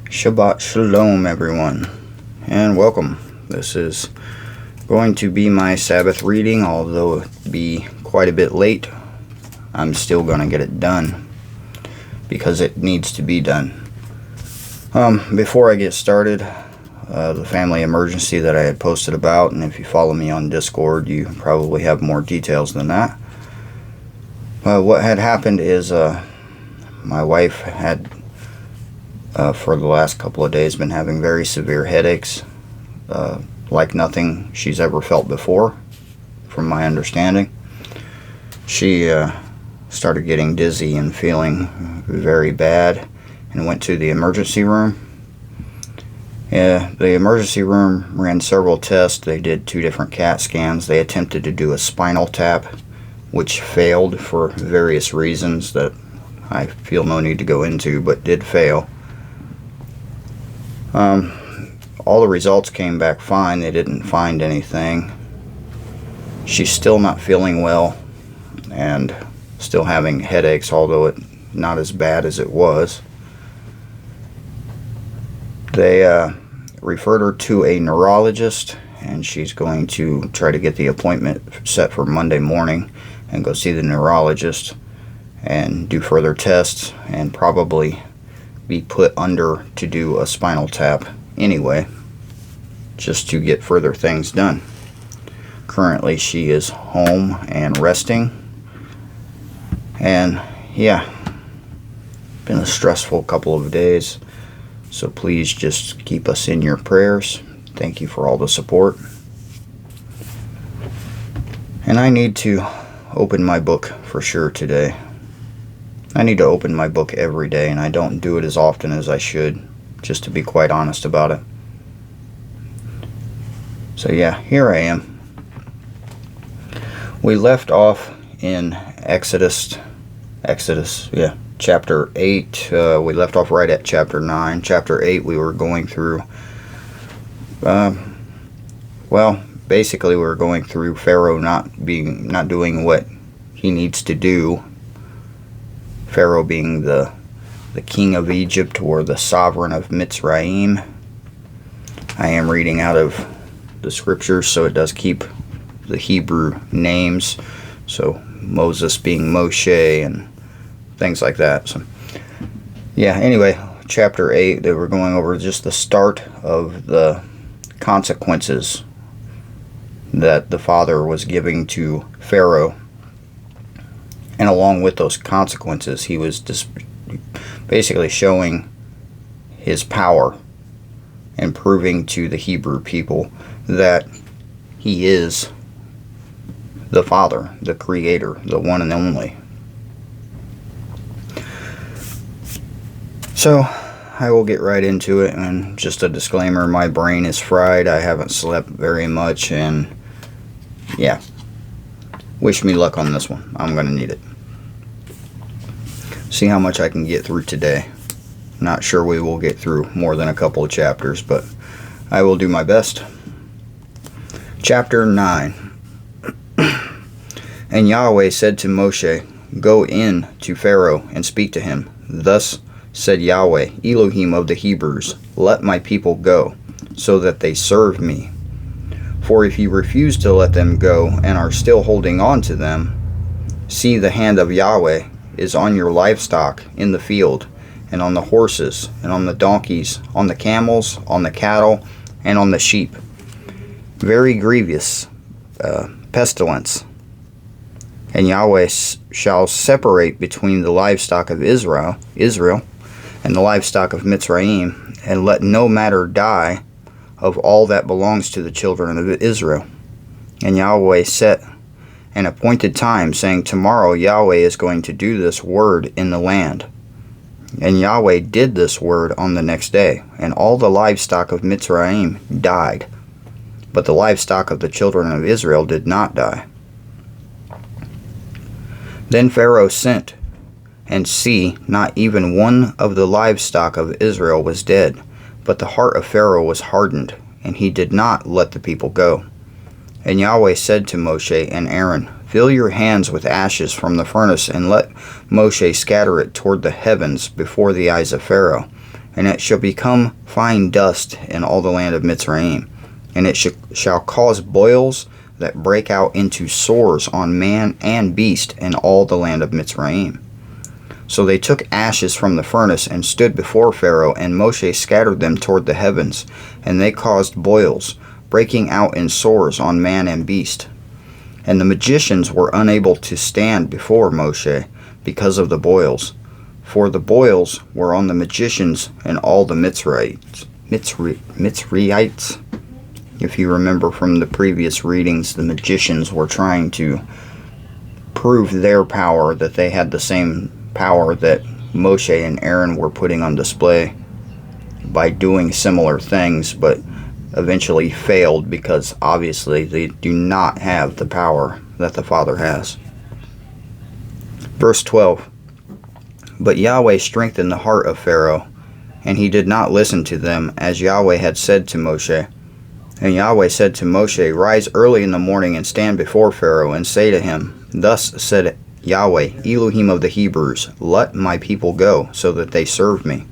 Shabbat Shalom, everyone, and welcome. This is going to be my Sabbath reading, although it be quite a bit late. I'm still going to get it done because it needs to be done. Before I get started, the family emergency that I had posted about, and if you follow me on Discord, you probably have more details than that. What had happened is my wife had for the last couple of days been having very severe headaches, like nothing she's ever felt before, from my understanding. She started getting dizzy and feeling very bad and went to the emergency room. The emergency room ran several tests. They did 2 different CAT scans. They attempted to do a spinal tap, which failed for various reasons that I feel no need to go into, but did fail. All the results came back fine. They didn't find anything. She's still not feeling well and still having headaches, although it not as bad as it was. They referred her to a neurologist, and she's going to try to get the appointment set for Monday morning and go see the neurologist and do further tests and probably be put under to do a spinal tap anyway, just to get further things done. Currently she is home and resting, and yeah, been a stressful couple of days, so please just keep us in your prayers. Thank you for all the support. And I need to open my book for sure today. I need to open my book every day, and I don't do it as often as I should, just to be quite honest about it. So yeah, here I am. We left off in Exodus, chapter 8. We left off right at chapter 9. Chapter 8 we were going through, basically we were going through Pharaoh not doing what he needs to do. Pharaoh being the king of Egypt, or the sovereign of Mitzrayim. I am reading out of the scriptures, so it does keep the Hebrew names. So Moses being Moshe and things like that. So yeah, anyway, chapter 8, they were going over just the start of the consequences that the Father was giving to Pharaoh. And along with those consequences, he was just basically showing his power and proving to the Hebrew people that he is the Father, the Creator, the one and only. So I will get right into it, and just a disclaimer, my brain is fried. I haven't slept very much, and yeah, wish me luck on this one. I'm going to need it. See how much I can get through today. Not sure we will get through more than a couple of chapters, but I will do my best. Chapter 9. And Yahweh said to Moshe, "Go in to Pharaoh and speak to him. Thus said Yahweh, Elohim of the Hebrews, let my people go, so that they serve me. For if you refuse to let them go and are still holding on to them, see, the hand of Yahweh is on your livestock in the field, and on the horses, and on the donkeys, on the camels, on the cattle, and on the sheep. Very grievous pestilence. And Yahweh shall separate between the livestock of Israel, and the livestock of Mitzrayim, and let no matter die of all that belongs to the children of Israel. And Yahweh set an appointed time, saying, tomorrow Yahweh is going to do this word in the land. And Yahweh did this word on the next day, and all the livestock of Mitzrayim died, but the livestock of the children of Israel did not die. Then Pharaoh sent, and see, not even one of the livestock of Israel was dead, but the heart of Pharaoh was hardened, and he did not let the people go. And Yahweh said to Moshe and Aaron, fill your hands with ashes from the furnace, and let Moshe scatter it toward the heavens before the eyes of Pharaoh. and it shall become fine dust in all the land of Mitzrayim, and it shall cause boils that break out into sores on man and beast in all the land of Mitzrayim. So they took ashes from the furnace and stood before Pharaoh, and Moshe scattered them toward the heavens, and they caused boils, breaking out in sores on man and beast. And the magicians were unable to stand before Moshe because of the boils, for the boils were on the magicians and all the Mitzrayites. If you remember from the previous readings, the magicians were trying to prove their power, that they had the same power that Moshe and Aaron were putting on display by doing similar things, but eventually failed because obviously they do not have the power that the Father has. Verse 12. But Yahweh strengthened the heart of Pharaoh, and he did not listen to them, as Yahweh had said to Moshe. And Yahweh said to Moshe, Rise early in the morning and stand before Pharaoh, and say to him, Thus said Yahweh, Elohim of the Hebrews, Let my people go, so that they serve me.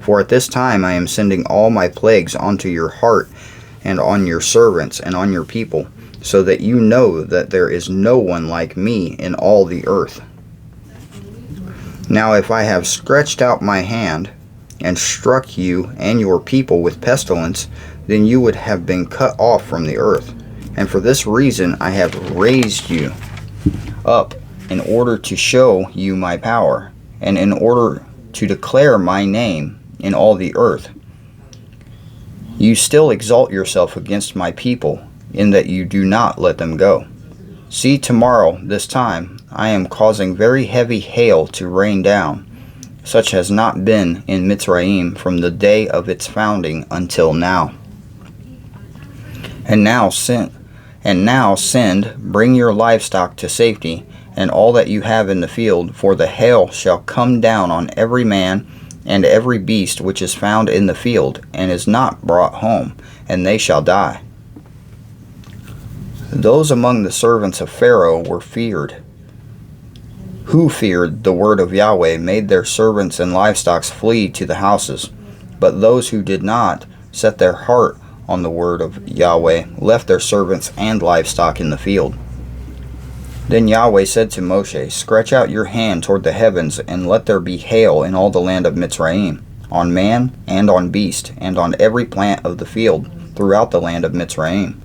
For at this time I am sending all my plagues onto your heart, and on your servants, and on your people, so that you know that there is no one like me in all the earth. Now if I have stretched out my hand, and struck you and your people with pestilence, then you would have been cut off from the earth. And for this reason I have raised you up, in order to show you my power, and in order to declare my name in all the earth. You still exalt yourself against my people, in that you do not let them go. See, tomorrow, this time, I am causing very heavy hail to rain down, such has not been in Mitzrayim from the day of its founding until now. And now send, bring your livestock to safety, and all that you have in the field, for the hail shall come down on every man and every beast which is found in the field, and is not brought home, and they shall die. Those among the servants of Pharaoh were feared, who feared the word of Yahweh, made their servants and livestock flee to the houses. But those who did not set their heart on the word of Yahweh left their servants and livestock in the field. Then Yahweh said to Moshe, Stretch out your hand toward the heavens, and let there be hail in all the land of Mitzrayim, on man and on beast, and on every plant of the field throughout the land of Mitzrayim.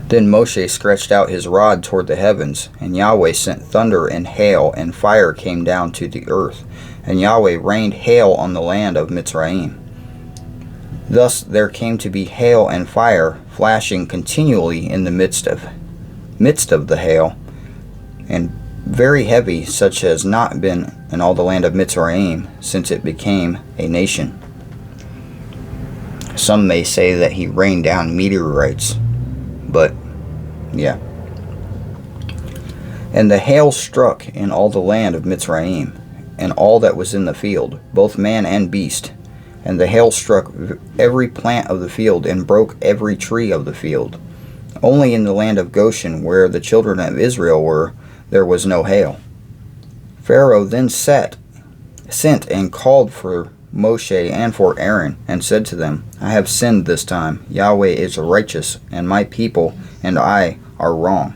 Then Moshe stretched out his rod toward the heavens, and Yahweh sent thunder and hail, and fire came down to the earth, and Yahweh rained hail on the land of Mitzrayim. Thus there came to be hail and fire flashing continually in the midst of the hail, and very heavy, such as not been in all the land of Mitzrayim since it became a nation. Some may say that he rained down meteorites, but yeah. And the hail struck in all the land of Mitzrayim, and all that was in the field, both man and beast. And the hail struck every plant of the field, and broke every tree of the field. Only in the land of Goshen, where the children of Israel were, there was no hail. Pharaoh then sent and called for Moshe and for Aaron, and said to them, I have sinned this time. Yahweh is righteous, and my people and I are wrong.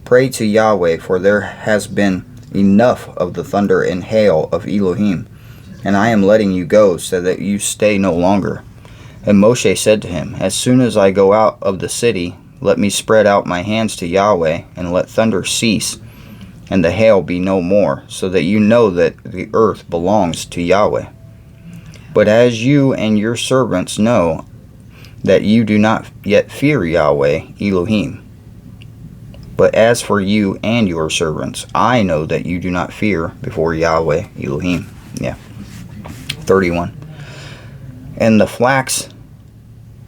Pray to Yahweh, for there has been enough of the thunder and hail of Elohim, and I am letting you go, so that you stay no longer. And Moshe said to him, As soon as I go out of the city, let me spread out my hands to Yahweh, and let thunder cease, and the hail be no more, so that you know that the earth belongs to Yahweh. But as you and your servants know that you do not yet fear Yahweh Elohim. But as for you and your servants, I know that you do not fear before Yahweh Elohim. 31. And the flax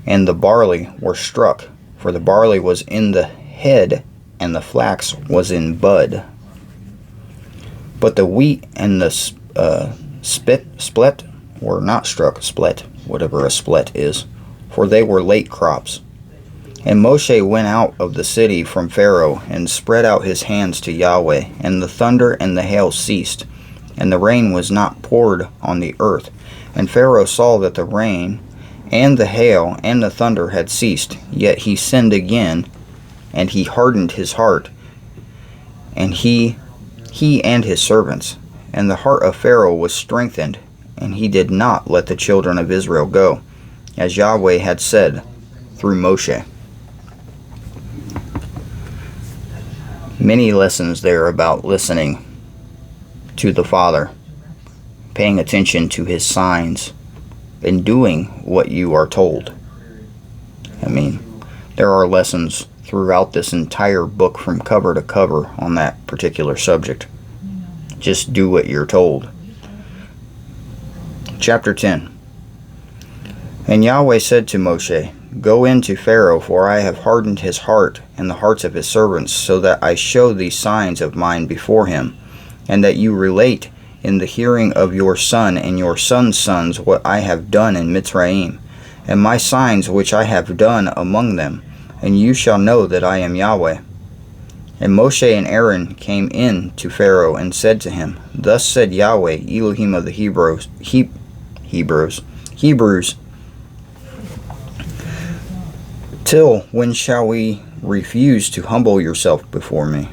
and the barley were struck, for the barley was in the head, and the flax was in bud. But the wheat and the split were not struck, whatever a split is, for they were late crops. And Moshe went out of the city from Pharaoh, and spread out his hands to Yahweh, and the thunder and the hail ceased, and the rain was not poured on the earth, And Pharaoh saw that the rain and the hail and the thunder had ceased, yet he sinned again, and he hardened his heart, and he and his servants. And the heart of Pharaoh was strengthened, and he did not let the children of Israel go, as Yahweh had said through Moshe. Many lessons there about listening to the Father, paying attention to his signs, and doing what you are told. I mean, there are lessons throughout this entire book from cover to cover on that particular subject. Just do what you're told. Chapter 10. And Yahweh said to Moshe, Go in to Pharaoh, for I have hardened his heart and the hearts of his servants, so that I show these signs of mine before him, and that you relate in the hearing of your son and your son's sons what I have done in Mitzrayim, and my signs which I have done among them, and you shall know that I am Yahweh. And Moshe and Aaron came in to Pharaoh and said to him, Thus said Yahweh, Elohim of the Hebrews, Till when shall we refuse to humble yourself before me?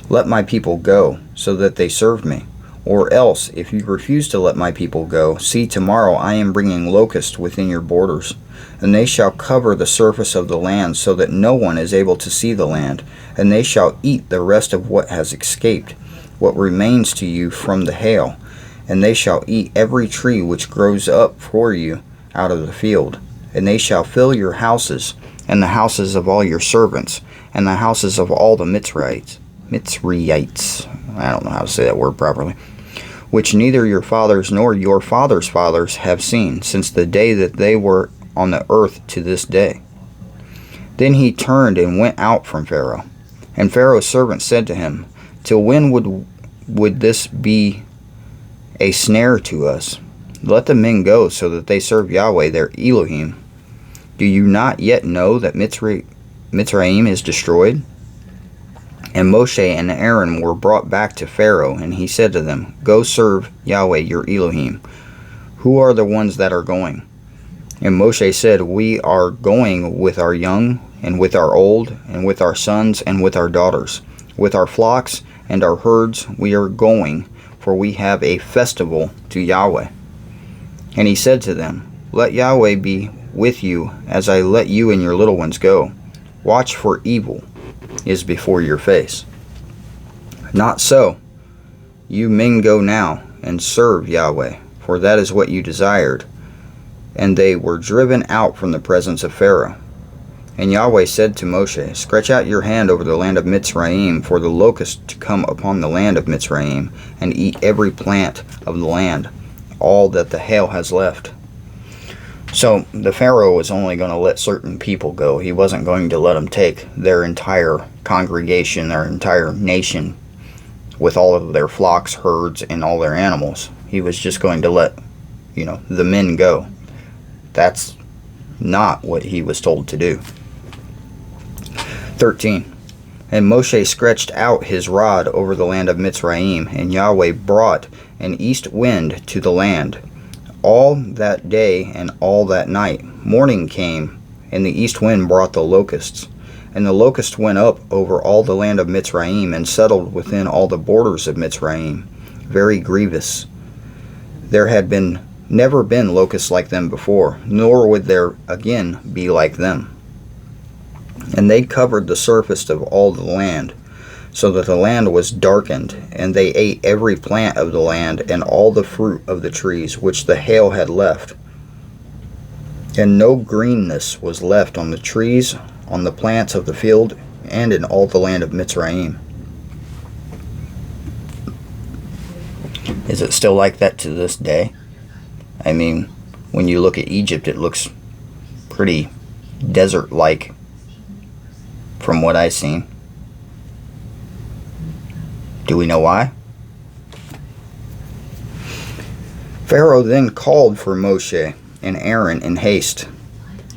Let my people go, so that they serve me. Or else, if you refuse to let my people go, see, tomorrow I am bringing locusts within your borders, and they shall cover the surface of the land, so that no one is able to see the land, and they shall eat the rest of what has escaped, what remains to you from the hail, and they shall eat every tree which grows up for you out of the field. And they shall fill your houses, and the houses of all your servants, and the houses of all the Mitzrites, I don't know how to say that word properly, which neither your fathers nor your fathers' fathers have seen, since the day that they were on the earth to this day. Then he turned and went out from Pharaoh. And Pharaoh's servants said to him, Till when would this be a snare to us? Let the men go, so that they serve Yahweh their Elohim. Do you not yet know that Mitzrayim is destroyed? And Moshe and Aaron were brought back to Pharaoh, and he said to them, Go serve Yahweh your Elohim. Who are the ones that are going? And Moshe said, We are going with our young, and with our old, and with our sons, and with our daughters. With our flocks and our herds we are going, for we have a festival to Yahweh. And he said to them, Let Yahweh be with you, as I let you and your little ones go. Watch, for evil is before your face. Not so. You men go now, and serve Yahweh, for that is what you desired. And they were driven out from the presence of Pharaoh. And Yahweh said to Moshe, Stretch out your hand over the land of Mitzrayim, for the locusts to come upon the land of Mitzrayim, and eat every plant of the land, all that the hail has left. So the Pharaoh was only going to let certain people go. He wasn't going to let them take their entire congregation, their entire nation, with all of their flocks, herds, and all their animals. He was just going to let, the men go. That's not what he was told to do. 13. And Moshe stretched out his rod over the land of Mitzrayim, and Yahweh brought an east wind to the land all that day and all that night. Morning came, and the east wind brought the locusts. And the locusts went up over all the land of Mitzrayim, and settled within all the borders of Mitzrayim, very grievous. There had never been locusts like them before, nor would there again be like them. And they covered the surface of all the land, so that the land was darkened, and they ate every plant of the land, and all the fruit of the trees which the hail had left. And no greenness was left on the trees, on the plants of the field, and in all the land of Mitzrayim. Is it still like that to this day? I mean, when you look at Egypt, it looks pretty desert-like from what I've seen. Do we know why? Pharaoh then called for Moshe and Aaron in haste,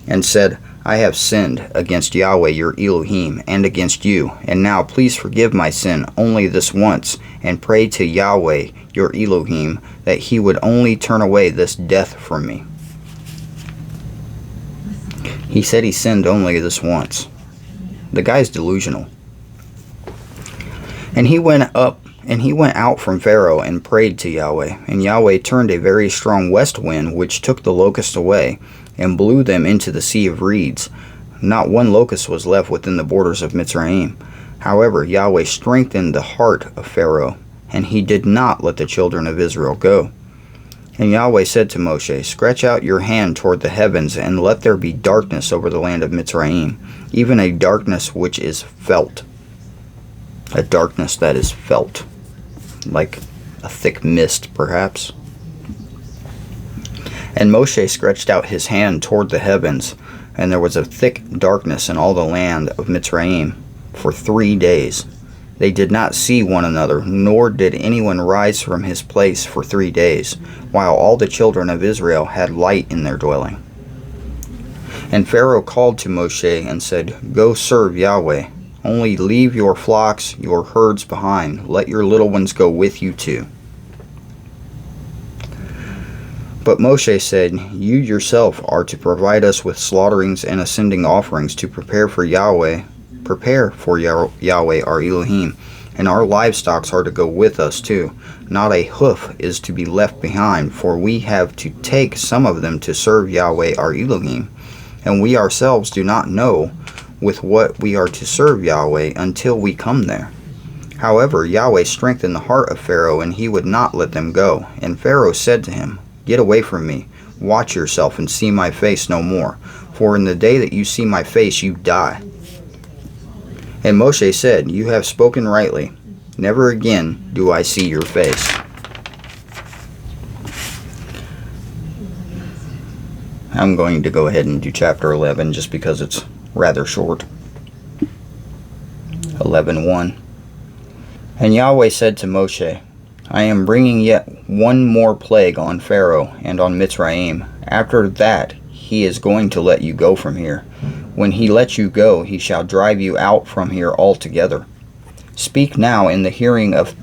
and said, I have sinned against Yahweh your Elohim and against you, and now please forgive my sin only this once, and pray to Yahweh your Elohim that he would only turn away this death from me. He said he sinned only this once. The guy's delusional. And he went out from Pharaoh and prayed to Yahweh, and Yahweh turned a very strong west wind, which took the locusts away, and blew them into the sea of reeds. Not one locust was left within the borders of Mitzrayim. However, Yahweh strengthened the heart of Pharaoh, and he did not let the children of Israel go. And Yahweh said to Moshe, Stretch out your hand toward the heavens, and let there be darkness over the land of Mitzrayim, even a darkness which is felt. A darkness that is felt, like a thick mist, perhaps. And Moshe stretched out his hand toward the heavens, and there was a thick darkness in all the land of Mitzrayim for 3 days. They did not see one another, nor did anyone rise from his place for 3 days, while all the children of Israel had light in their dwelling. And Pharaoh called to Moshe and said, Go serve Yahweh. Only leave your flocks, your herds behind. Let your little ones go with you too. But Moshe said, You yourself are to provide us with slaughterings and ascending offerings to prepare for Yahweh our Elohim, and our livestock are to go with us too. Not a hoof is to be left behind, for we have to take some of them to serve Yahweh our Elohim, and we ourselves do not know with what we are to serve Yahweh until we come there. However, Yahweh strengthened the heart of Pharaoh, and he would not let them go. And Pharaoh said to him, Get away from me, watch yourself, and see my face no more, for in the day that you see my face you die. And Moshe said, You have spoken rightly. Never again do I see your face. I'm going to go ahead and do chapter 11 just because it's rather short. 11:1. And Yahweh said to Moshe, I am bringing yet one more plague on Pharaoh and on Mitzrayim. After that he is going to let you go from here. When he lets you go, he shall drive you out from here altogether. Speak now in the hearing of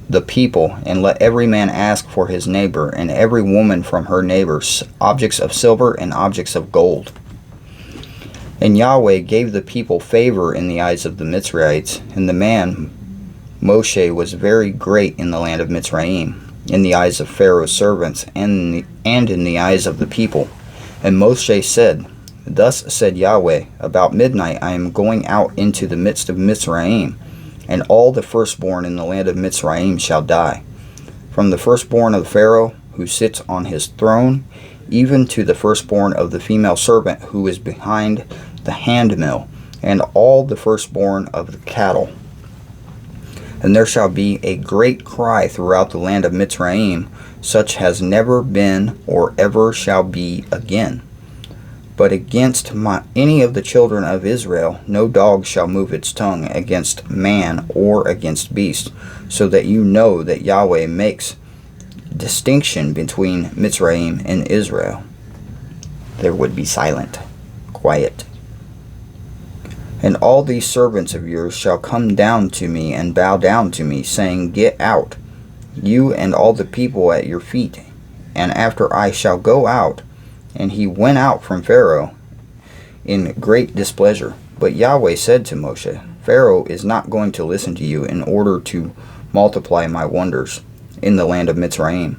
the people, and let every man ask for his neighbor, and every woman from her neighbor, objects of silver and objects of gold. And Yahweh gave the people favor in the eyes of the Mitzrayites, and the man Moshe was very great in the land of Mitzrayim, in the eyes of Pharaoh's servants, and in the eyes of the people. And Moshe said, Thus said Yahweh, About midnight I am going out into the midst of Mitzrayim, and all the firstborn in the land of Mitzrayim shall die, from the firstborn of Pharaoh, who sits on his throne, even to the firstborn of the female servant who is behind the handmill, and all the firstborn of the cattle. And there shall be a great cry throughout the land of Mitzrayim, such has never been or ever shall be again. But against any of the children of Israel no dog shall move its tongue against man or against beast, so that you know that Yahweh makes distinction between Mitzrayim and Israel. There would be silent, quiet. And all these servants of yours shall come down to me and bow down to me, saying, Get out, you and all the people at your feet. And after I shall go out. And he went out from Pharaoh in great displeasure. But Yahweh said to Moshe, Pharaoh is not going to listen to you in order to multiply my wonders in the land of Mitzrayim.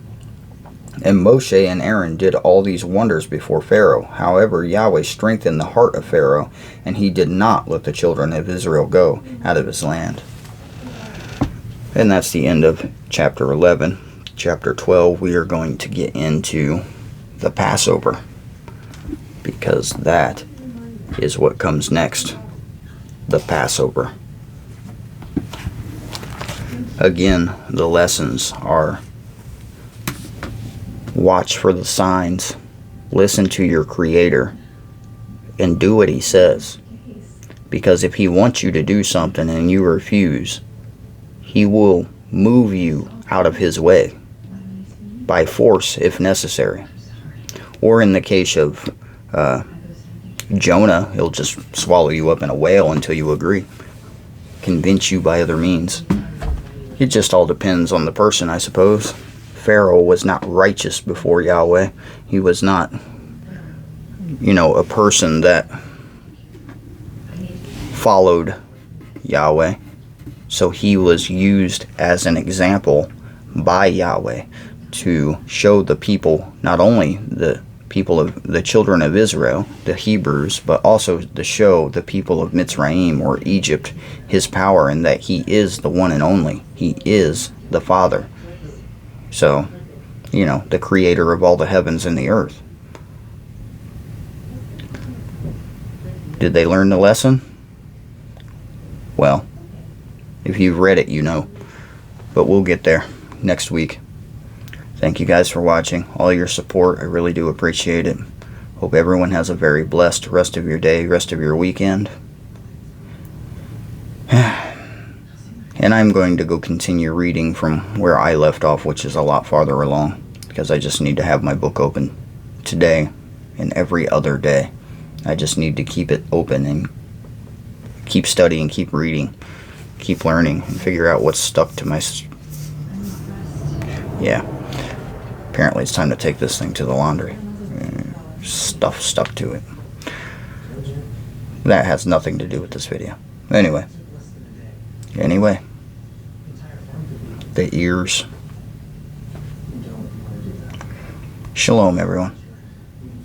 And Moshe and Aaron did all these wonders before Pharaoh. However, Yahweh strengthened the heart of Pharaoh, and he did not let the children of Israel go out of his land. And that's the end of chapter 11. Chapter 12, we are going to get into the Passover, because that is what comes next. The Passover. Again, the lessons are: watch for the signs, listen to your Creator, and do what He says. Because if He wants you to do something and you refuse, He will move you out of His way, by force if necessary. Or in the case of Jonah, he'll just swallow you up in a whale until you agree. Convince you by other means. It just all depends on the person, I suppose. Pharaoh was not righteous before Yahweh. He was not, a person that followed Yahweh. So he was used as an example by Yahweh to show the people, not only the people of the children of Israel, the Hebrews, but also to show the people of Mitzrayim or Egypt his power, and that he is the one and only. He is the Father. So, the creator of all the heavens and the earth. Did they learn the lesson? Well, if you've read it, you know. But we'll get there next week. Thank you guys for watching. All your support, I really do appreciate it. Hope everyone has a very blessed rest of your day, rest of your weekend. And I'm going to go continue reading from where I left off, which is a lot farther along, because I just need to have my book open today and every other day. I just need to keep it open and keep studying, keep reading, keep learning, and figure out what's stuck to my... Yeah. Apparently it's time to take this thing to the laundry. Stuff stuck to it. That has nothing to do with this video. Anyway. The ears. Shalom, everyone.